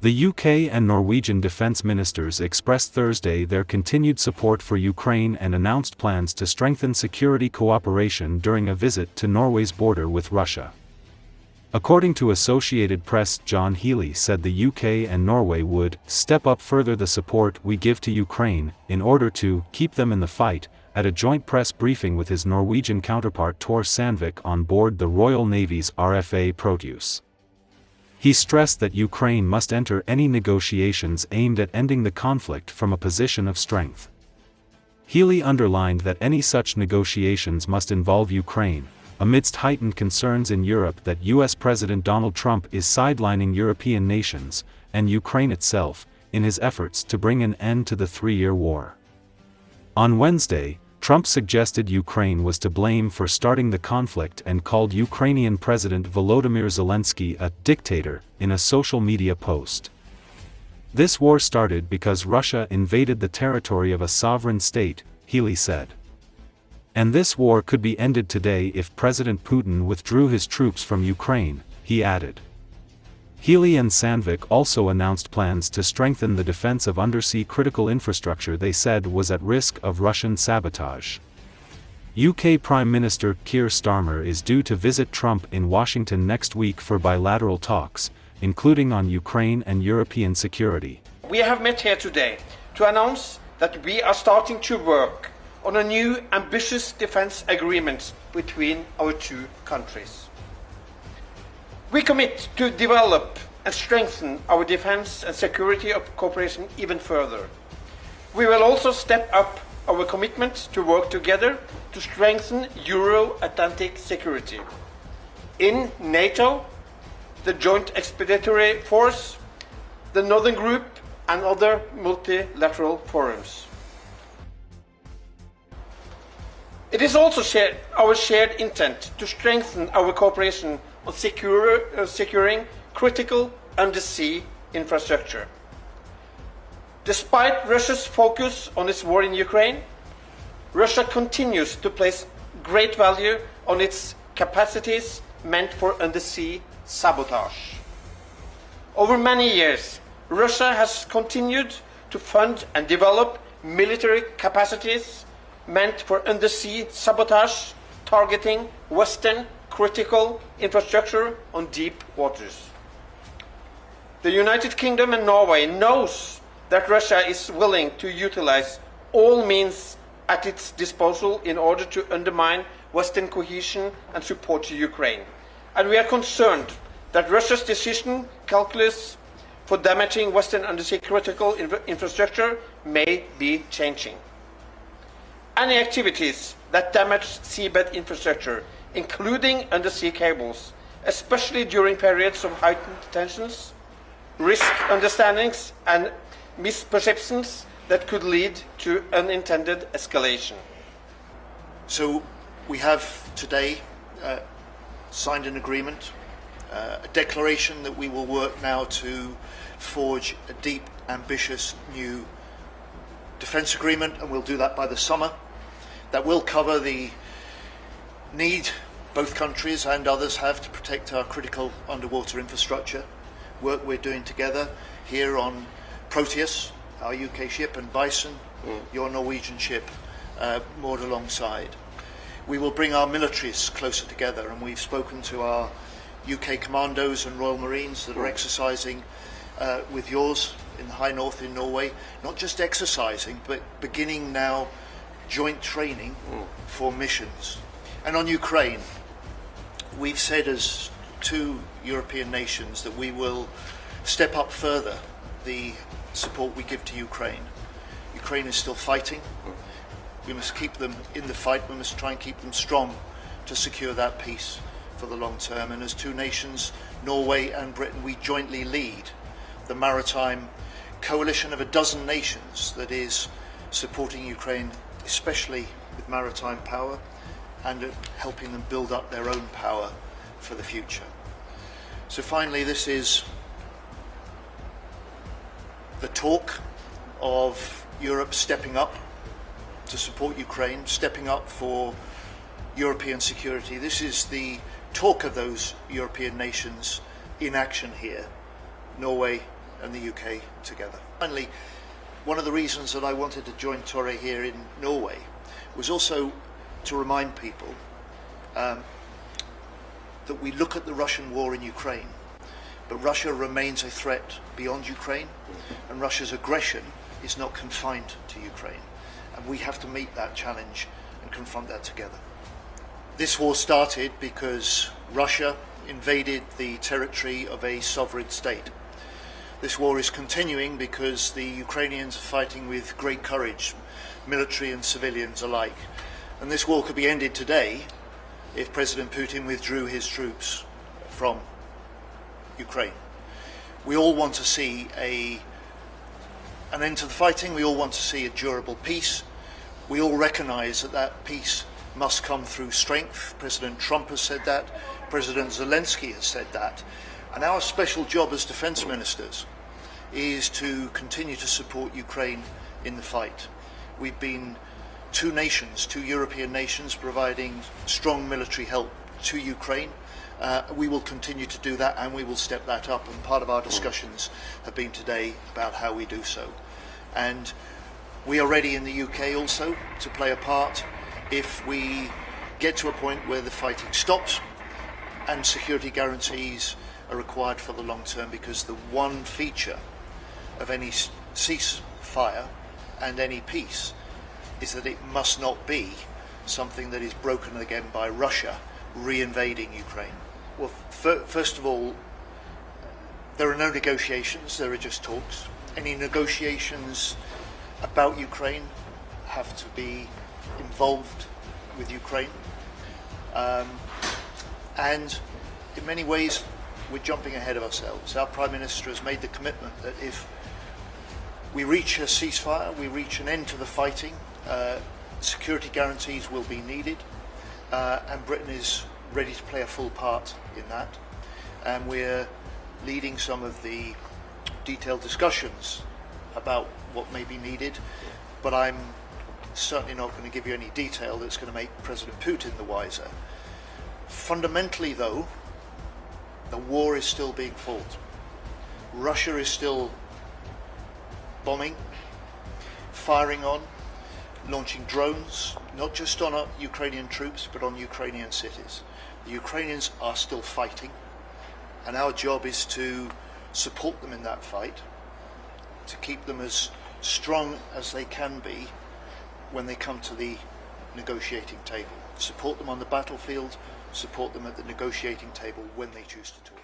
The UK and Norwegian defence ministers expressed Thursday their continued support for Ukraine and announced plans to strengthen security cooperation during a visit to Norway's border with Russia. According to Associated Press, John Healey said the UK and Norway would step up further the support we give to Ukraine in order to keep them in the fight, at a joint press briefing with his Norwegian counterpart Tore Sandvik on board the Royal Navy's RFA Proteus. He stressed that Ukraine must enter any negotiations aimed at ending the conflict from a position of strength. Healey underlined that any such negotiations must involve Ukraine, amidst heightened concerns in Europe that US President Donald Trump is sidelining European nations, and Ukraine itself, in his efforts to bring an end to the three-year war. On Wednesday, Trump suggested Ukraine was to blame for starting the conflict and called Ukrainian President Volodymyr Zelenski a dictator in a social media post. This war started because Russia invaded the territory of a sovereign state, Healey said. And this war could be ended today if President Putin withdrew his troops from Ukraine, he added. Healey and Sandvik also announced plans to strengthen the defense of undersea critical infrastructure they said was at risk of Russian sabotage. UK Prime Minister Keir Starmer is due to visit Trump in Washington next week for bilateral talks, including on Ukraine and European security. We have met here today to announce that we are starting to work on a new ambitious defense agreement between our two countries. We commit to develop and strengthen our defense and security cooperation even further. We will also step up our commitment to work together to strengthen Euro-Atlantic security. In NATO, the Joint Expeditionary Force, the Northern Group, and other multilateral forums. It is also our shared intent to strengthen our cooperation on securing critical undersea infrastructure. Despite Russia's focus on its war in Ukraine, Russia continues to place great value on its capacities meant for undersea sabotage. Over many years, Russia has continued to fund and develop military capacities meant for undersea sabotage, targeting Western critical infrastructure on deep waters. The United Kingdom and Norway knows that Russia is willing to utilize all means at its disposal in order to undermine Western cohesion and support to Ukraine. And we are concerned that Russia's decision calculus for damaging Western undersea critical infrastructure may be changing. Any activities that damage seabed infrastructure, including undersea cables, especially during periods of heightened tensions, risk understandings and misperceptions that could lead to unintended escalation. So we have today signed an agreement, a declaration that we will work now to forge a deep, ambitious new defence agreement, and we'll do that by the summer. That will cover the need both countries and others have to protect our critical underwater infrastructure. Work we're doing together here on Proteus, our UK ship, and Bison, your Norwegian ship, moored alongside. We will bring our militaries closer together, and we've spoken to our UK commandos and Royal Marines that are exercising with yours in the High North in Norway, not just exercising, but beginning now joint training for missions. And on Ukraine, we've said as two European nations that we will step up further the support we give to Ukraine. Ukraine is still fighting. We must keep them in the fight. We must try and keep them strong to secure that peace for the long term. And as two nations, Norway and Britain, we jointly lead the maritime coalition of a dozen nations that is supporting Ukraine, especially with maritime power, and helping them build up their own power for the future. So finally, this is the talk of Europe stepping up to support Ukraine, stepping up for European security. This is the talk of those European nations in action here. Norway, and the UK together. Finally, one of the reasons that I wanted to join Tore here in Norway was also to remind people that we look at the Russian war in Ukraine, but Russia remains a threat beyond Ukraine, and Russia's aggression is not confined to Ukraine, and we have to meet that challenge and confront that together. This war started because Russia invaded the territory of a sovereign state. This war is continuing because the Ukrainians are fighting with great courage, military and civilians alike. And this war could be ended today if President Putin withdrew his troops from Ukraine. We all want to see an end to the fighting. We all want to see a durable peace. We all recognize that that peace must come through strength. President Trump has said that. President Zelenski has said that. And our special job as defense ministers is to continue to support Ukraine in the fight. We've been two European nations providing strong military help to Ukraine. We will continue to do that, and we will step that up, and part of our discussions have been today about how we do so. And we are ready in the UK also to play a part if we get to a point where the fighting stops and security guarantees are required for the long term, because the one feature of any ceasefire and any peace is that it must not be something that is broken again by Russia re-invading Ukraine. Well, first of all, there are no negotiations, there are just talks. Any negotiations about Ukraine have to be involved with Ukraine. And in many ways, we're jumping ahead of ourselves. Our Prime Minister has made the commitment that if we reach a ceasefire, we reach an end to the fighting, security guarantees will be needed, and Britain is ready to play a full part in that. And we're leading some of the detailed discussions about what may be needed, but I'm certainly not going to give you any detail that's going to make President Putin the wiser. Fundamentally, though, the war is still being fought. Russia is still bombing, firing on, launching drones, not just on Ukrainian troops, but on Ukrainian cities. The Ukrainians are still fighting, and our job is to support them in that fight, to keep them as strong as they can be when they come to the negotiating table. Support them on the battlefield, support them at the negotiating table when they choose to talk.